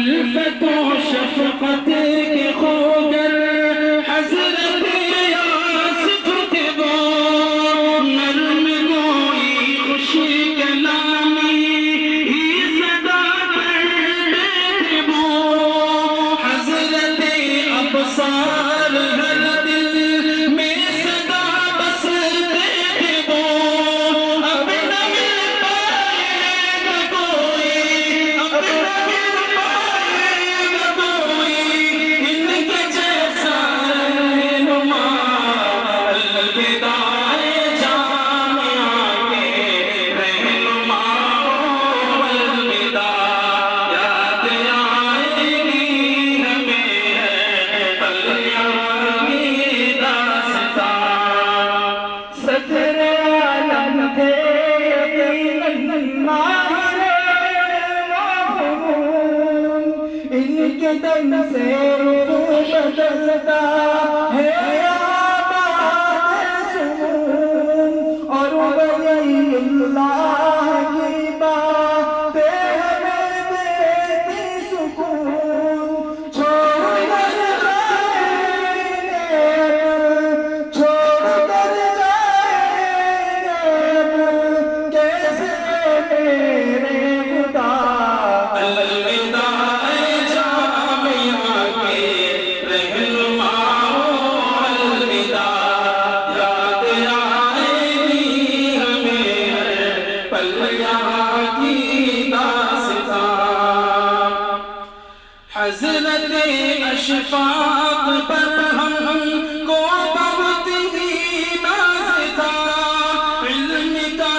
الفت و شفقت کے خوگر حضرت یاسف تھے وہ، نرم گوئی خوشی کلامی ہی صدا کرتے تھے وہ، حضرت ابصار ہر دل میں صدا بستے تھے وہ، اب نہ مل پائے گا کوئی، اب نہ مل پائے گا کوئی ان کے جیسا رہنما، الوداع جامعہ کے رہنما، الوداع یاد آئے گی ہمیں ہے پلیاں کی داستان، صدر عالم تھے یقیناً ماہر معفون، ان کے دم سے رخ بدلتا ہے آباد سکون، اور ولی اللہ کی باتیں ہمیں دیتی سکون، چھوڑ کر جائیں گے، چھوڑ کر جائیں گے کیسے میرے خدا، الوداع جامعہ کے رہنما، الوداع یاد آئے گی ہمیں ہے پلیاں کی داستان، حضرت اشفاق پر ہم کو بہت ہی ناز تھا، علم کا